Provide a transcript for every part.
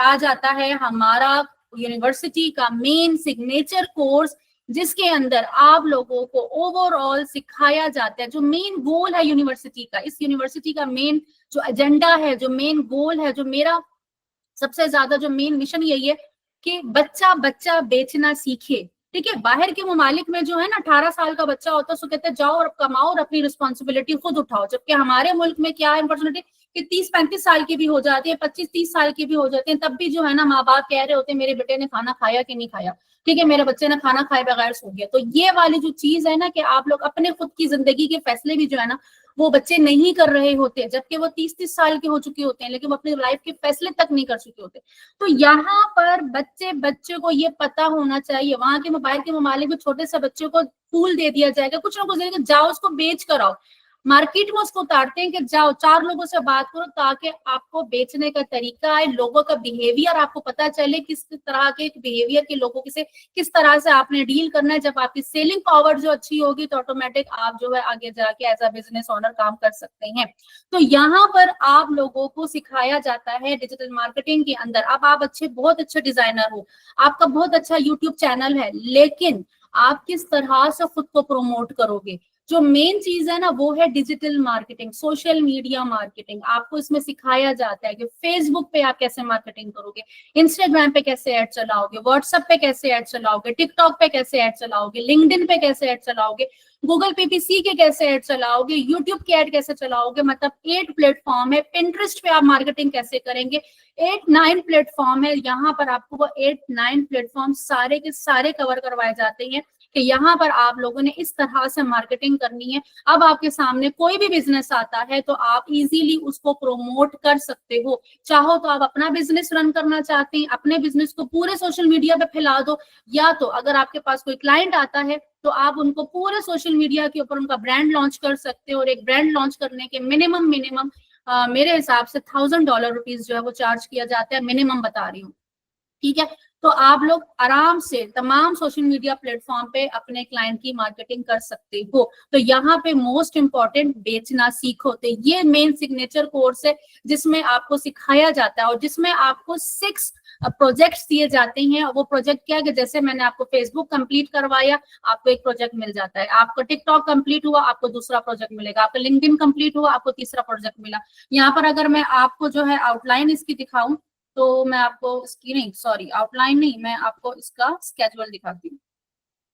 आ जाता है हमारा यूनिवर्सिटी का मेन सिग्नेचर कोर्स, जिसके अंदर आप लोगों को ओवरऑल सिखाया जाता है जो मेन गोल है यूनिवर्सिटी का। इस यूनिवर्सिटी का मेन जो एजेंडा है, जो मेन गोल है, जो मेरा सबसे ज्यादा जो मेन मिशन यही है कि बच्चा बच्चा बेचना सीखे। ठीक है, बाहर के ममालिक में जो है ना 18 साल का बच्चा होता है उसको कहते हैं जाओ और कमाओ और अपनी रिस्पॉन्सिबिलिटी खुद उठाओ, जबकि हमारे मुल्क में क्या है अनफॉर्चुनेटली कि 30-35 साल की भी हो जाती है, 25-30 साल की भी हो जाती है, तब भी जो है ना माँ बाप कह रहे होते हैं मेरे बेटे ने खाना खाया कि नहीं खाया, ठीक है, मेरे बच्चे ने खाना खाए बगैर सो गया। तो ये वाली जो चीज है ना कि आप लोग अपने खुद की जिंदगी के फैसले भी जो है ना वो बच्चे नहीं कर रहे होते, जबकि वो 30-30 साल के हो चुके होते हैं, लेकिन वो अपनी लाइफ के फैसले तक नहीं कर चुके होते। तो यहाँ पर बच्चे को ये पता होना चाहिए, वहां के मोबाइल के ममालिक में छोटे से बच्चे को फूल दे दिया जाएगा, कुछ ना कुछ जाओ उसको बेच कर आओ, मार्केट में उसको उतारते हैं कि जाओ 4 लोगों से बात करो ताकि आपको बेचने का तरीका है, लोगों का बिहेवियर आपको पता चले, किस तरह के बिहेवियर के लोगों से किस तरह से आपने डील करना है। जब आपकी सेलिंग पावर जो अच्छी होगी तो ऑटोमेटिक आप जो है आगे जाके एज अ बिजनेस ओनर काम कर सकते हैं। तो यहाँ पर आप लोगों को सिखाया जाता है डिजिटल मार्केटिंग के अंदर। अब आप बहुत अच्छे डिजाइनर हो, आपका बहुत अच्छा यूट्यूब चैनल है, लेकिन आप किस तरह से खुद को प्रोमोट करोगे, जो मेन चीज है ना वो है digital marketing, social media marketing. आपको इसमें सिखाया जाता है कि फेसबुक पे आप कैसे मार्केटिंग करोगे, इंस्टाग्राम पे कैसे ऐड चलाओगे, व्हाट्सएप पे कैसे ऐड चलाओगे, टिकटॉक पे कैसे ऐड चलाओगे, लिंक्डइन पे कैसे ऐड चलाओगे, गूगल पीपीसी के कैसे ऐड चलाओगे, यूट्यूब के ऐड कैसे चलाओगे। मतलब 8 प्लेटफॉर्म है। पिंटरेस्ट पे आप मार्केटिंग कैसे करेंगे, 8-9 प्लेटफॉर्म है। यहाँ पर आपको वो 8-9 प्लेटफॉर्म सारे के सारे कवर करवाए जाते हैं कि यहाँ पर आप लोगों ने इस तरह से मार्केटिंग करनी है। अब आपके सामने कोई भी बिजनेस आता है तो आप इजीली उसको प्रोमोट कर सकते हो। चाहो तो आप अपना बिजनेस रन करना चाहते हैं, अपने बिजनेस को पूरे सोशल मीडिया पे फैला दो, या तो अगर आपके पास कोई क्लाइंट आता है तो आप उनको पूरे सोशल मीडिया के ऊपर उनका ब्रांड लॉन्च कर सकते हो। और एक ब्रांड लॉन्च करने के मिनिमम मेरे हिसाब से $1000 जो है वो चार्ज किया जाता है, मिनिमम बता रही हूँ। ठीक है, तो आप लोग आराम से तमाम सोशल मीडिया प्लेटफॉर्म पे अपने क्लाइंट की मार्केटिंग कर सकते हो। तो यहाँ पे मोस्ट इंपॉर्टेंट बेचना सीखो। तो ये मेन सिग्नेचर कोर्स है जिसमें आपको सिखाया जाता है और जिसमें आपको 6 प्रोजेक्ट्स दिए जाते हैं। वो प्रोजेक्ट क्या है कि जैसे मैंने आपको फेसबुक कंप्लीट करवाया, आपको एक प्रोजेक्ट मिल जाता है, आपको टिकटॉक कंप्लीट हुआ, आपको दूसरा प्रोजेक्ट मिलेगा, आपका लिंक्डइन कंप्लीट हुआ, आपको तीसरा प्रोजेक्ट मिला। यहाँ पर अगर मैं आपको जो है आउटलाइन इसकी दिखाऊं तो मैं आपको इसकी नहीं, सॉरी आउटलाइन नहीं, मैं आपको इसका स्केड्यूल दिखाती हूँ।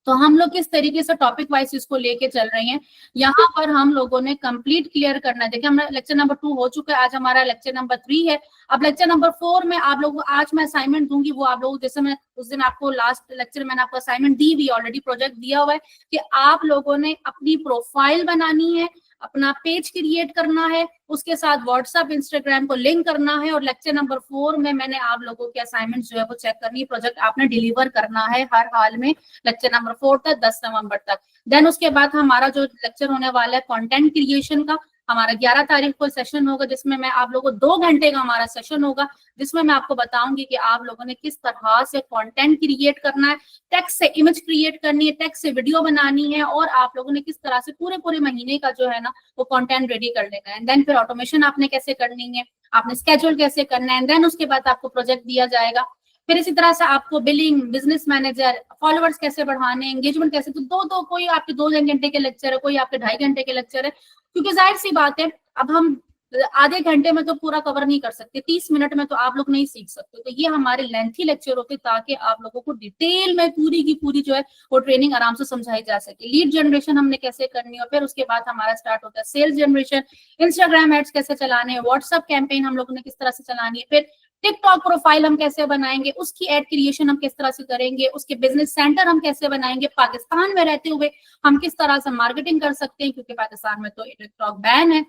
तो हम लोग किस तरीके से टॉपिक वाइज इसको लेके चल रहे हैं, यहाँ पर हम लोगों ने कंप्लीट क्लियर करना है। देखिए हमारा लेक्चर नंबर 2 हो चुका है, आज हमारा लेक्चर नंबर 3 है। अब लेक्चर नंबर 4 में आप लोगों को आज मैं असाइनमेंट दूंगी, वो आप लोगों जैसे मैं उस दिन आपको लास्ट लेक्चर मैंने आपको असाइनमेंट दी हुई, ऑलरेडी प्रोजेक्ट दिया हुआ है कि आप लोगों ने अपनी प्रोफाइल बनानी है, अपना पेज क्रिएट करना है, उसके साथ व्हाट्सएप इंस्टाग्राम को लिंक करना है। और लेक्चर नंबर 4 में मैंने आप लोगों के असाइनमेंट जो है वो चेक करनी है, प्रोजेक्ट आपने डिलीवर करना है हर हाल में लेक्चर नंबर 4 तक, 10 नवंबर तक। देन उसके बाद हमारा जो लेक्चर होने वाला है कंटेंट क्रिएशन का, हमारा 11 तारीख को सेशन होगा जिसमें मैं आप लोगों को 2 घंटे का हमारा सेशन होगा जिसमें मैं आपको बताऊंगी कि आप लोगों ने किस तरह से कंटेंट क्रिएट करना है, टेक्स्ट से इमेज क्रिएट करनी है, टेक्स्ट से वीडियो बनानी है, और आप लोगों ने किस तरह से पूरे महीने का जो है ना वो कंटेंट रेडी कर लेना है। देन फिर ऑटोमेशन आपने कैसे करनी है, आपने स्केड्यूल कैसे करना है, देन उसके बाद आपको प्रोजेक्ट दिया जाएगा। फिर इसी तरह से आपको बिलिंग, बिजनेस मैनेजर, फॉलोअर्स कैसे बढ़ाने, एंगेजमेंट कैसे, तो दो कोई आपके 2 घंटे के लेक्चर है, कोई आपके 2.5 घंटे के लेक्चर है, क्योंकि जाहिर सी बात है अब हम आधे घंटे में तो पूरा कवर नहीं कर सकते, 30 मिनट में तो आप लोग नहीं सीख सकते। तो ये हमारे लेंथी लेक्चर होते ताकि आप लोगों को डिटेल में पूरी की पूरी जो है वो ट्रेनिंग आराम से समझाई जा सके। लीड जनरेशन हमने कैसे करनी है, और फिर उसके बाद हमारा स्टार्ट होता है सेल्स जनरेशन, इंस्टाग्राम एड्स कैसे चलाने हैं, व्हाट्सएप कैंपेन हम लोगों ने किस तरह से चलानी है, फिर टिकटॉक प्रोफाइल हम कैसे बनाएंगे, उसकी एड क्रिएशन हम किस तरह से करेंगे, उसके बिजनेस सेंटर हम कैसे बनाएंगे, पाकिस्तान में रहते हुए हम किस तरह से मार्केटिंग कर सकते हैं क्योंकि पाकिस्तान में तो टिकटॉक बैन है।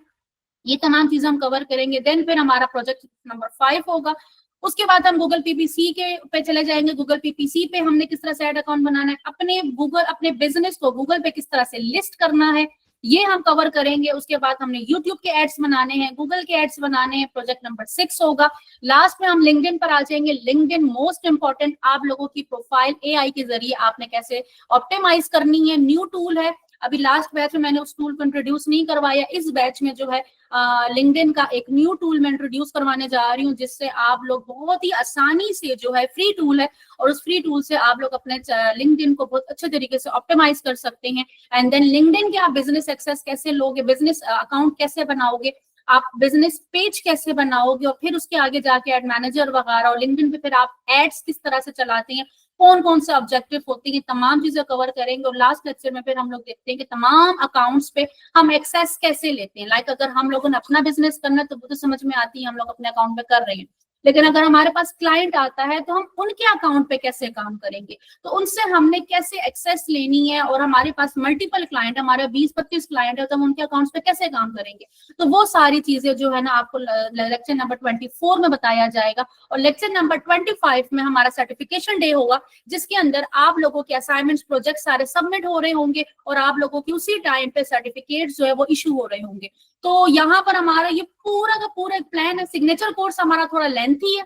ये तमाम चीजें हम कवर करेंगे। देन फिर हमारा प्रोजेक्ट नंबर 5 होगा। उसके बाद हम गूगल पीपीसी के पे चले जाएंगे। गूगल पीपीसी पे हमने किस तरह से एड अकाउंट बनाना है, अपने बिजनेस को गूगल पे किस तरह से लिस्ट करना है, ये हम कवर करेंगे। उसके बाद हमने यूट्यूब के एड्स बनाने हैं, गूगल के एड्स बनाने हैं, प्रोजेक्ट नंबर 6 होगा। लास्ट में हम लिंक्डइन पर आ जाएंगे। लिंक्डइन मोस्ट इंपॉर्टेंट, आप लोगों की प्रोफाइल एआई के जरिए आपने कैसे ऑप्टिमाइज करनी है, न्यू टूल है। अभी लास्ट बैच में मैंने उस टूल को इंट्रोड्यूस नहीं करवाया, इस बैच में जो है लिंक्डइन का एक न्यू टूल मैं इंट्रोड्यूस करवाने जा रही हूँ, जिससे आप लोग बहुत ही आसानी से, जो है फ्री टूल है, और उस फ्री टूल से आप लोग अपने लिंक्डइन को बहुत अच्छे तरीके से ऑप्टिमाइज कर सकते हैं। एंड देन लिंक्डइन के आप बिजनेस एक्सेस कैसे लोगे, बिजनेस अकाउंट कैसे बनाओगे, आप बिजनेस पेज कैसे बनाओगे, और फिर उसके आगे जाके एड मैनेजर वगैरह, और लिंक्डइन पे फिर आप एड्स किस तरह से चलाते हैं, कौन कौन से ऑब्जेक्टिव होते हैं, तमाम चीजें कवर करेंगे। और लास्ट लेक्चर में फिर हम लोग देखते हैं कि तमाम अकाउंट्स पे हम एक्सेस कैसे लेते हैं। लाइक अगर हम लोगों ने अपना बिजनेस करना है तो वो तो समझ में आती है, हम लोग अपने अकाउंट में कर रहे हैं, लेकिन अगर हमारे पास क्लाइंट आता है तो हम उनके अकाउंट पे कैसे काम करेंगे, तो उनसे हमने कैसे एक्सेस लेनी है, और हमारे पास मल्टीपल क्लाइंट, हमारे 20-25 क्लाइंट है, तो हम उनके अकाउंट्स पे कैसे काम करेंगे। तो वो सारी चीजें जो है ना आपको लेक्चर नंबर 24 में बताया जाएगा। और लेक्चर नंबर 25 में हमारा सर्टिफिकेशन डे होगा, जिसके अंदर आप लोगों के असाइनमेंट्स, प्रोजेक्ट सारे सबमिट हो रहे होंगे, और आप लोगों की उसी टाइम पे सर्टिफिकेट जो है वो इशू हो रहे होंगे। तो यहाँ पर हमारा ये पूरा का पूरा एक प्लान है। सिग्नेचर कोर्स हमारा थोड़ा लेंथी है,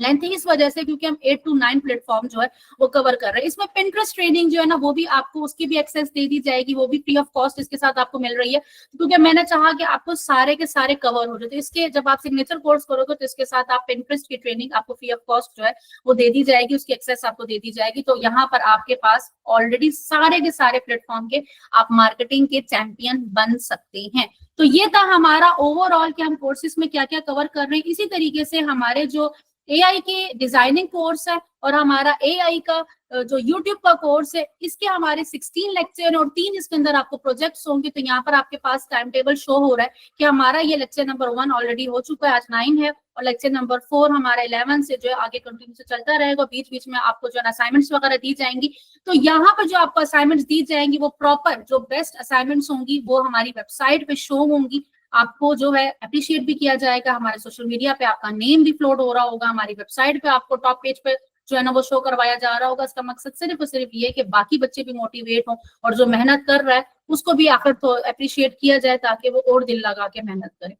लेंथ इस वजह से क्योंकि हम 8 to 9 प्लेटफॉर्म जो है वो कवर कर रहे हैं। इसमें पिंटरेस्ट ट्रेनिंग जो है ना वो भी आपको, उसकी भी एक्सेस दे दी जाएगी, वो भी फ्री ऑफ कॉस्ट इसके साथ आपको मिल रही है, क्योंकि मैंने चाहा कि आपको सारे के सारे कवर हो जाए। तो इसके जब आप सिग्नेचर कोर्स करोगे तो इसके साथ आप पिंटरेस्ट की ट्रेनिंग आपको फ्री ऑफ कॉस्ट जो है वो दे दी जाएगी, उसकी एक्सेस आपको दे दी जाएगी। तो यहाँ पर आपके पास ऑलरेडी सारे के सारे प्लेटफॉर्म के आप मार्केटिंग के चैंपियन बन सकते हैं। तो ये था हमारा ओवरऑल कि हम कोर्सेज में क्या क्या कवर कर रहे हैं। इसी तरीके से हमारे जो एआई के डिजाइनिंग कोर्स है और हमारा एआई का जो यूट्यूब का कोर्स है, इसके हमारे 16 लेक्चर और 3 इसके अंदर आपको प्रोजेक्ट्स होंगे। तो यहाँ पर आपके पास टाइम टेबल शो हो रहा है कि हमारा ये लेक्चर नंबर 1 ऑलरेडी हो चुका है, आज 9 है, और लेक्चर नंबर 4 हमारा 11 से जो है आगे कंटिन्यू से चलता रहेगा। बीच बीच में आपको जो असाइनमेंट्स वगैरह दी जाएंगी। तो यहाँ पर जो आपको असाइनमेंट्स दी जाएंगी वो प्रॉपर जो बेस्ट असाइनमेंट्स होंगी वो हमारी वेबसाइट पे शो होंगी। आपको जो है अप्रिशिएट भी किया जाएगा, हमारे सोशल मीडिया पे आपका नेम भी फ्लोट हो रहा होगा, हमारी वेबसाइट पे आपको टॉप पेज पे जो है ना वो शो करवाया जा रहा होगा। इसका मकसद सिर्फ और सिर्फ ये कि बाकी बच्चे भी मोटिवेट हों और जो मेहनत कर रहा है उसको भी आखिर तो अप्रिशिएट किया जाए, ताकि वो और दिल लगा के मेहनत करे।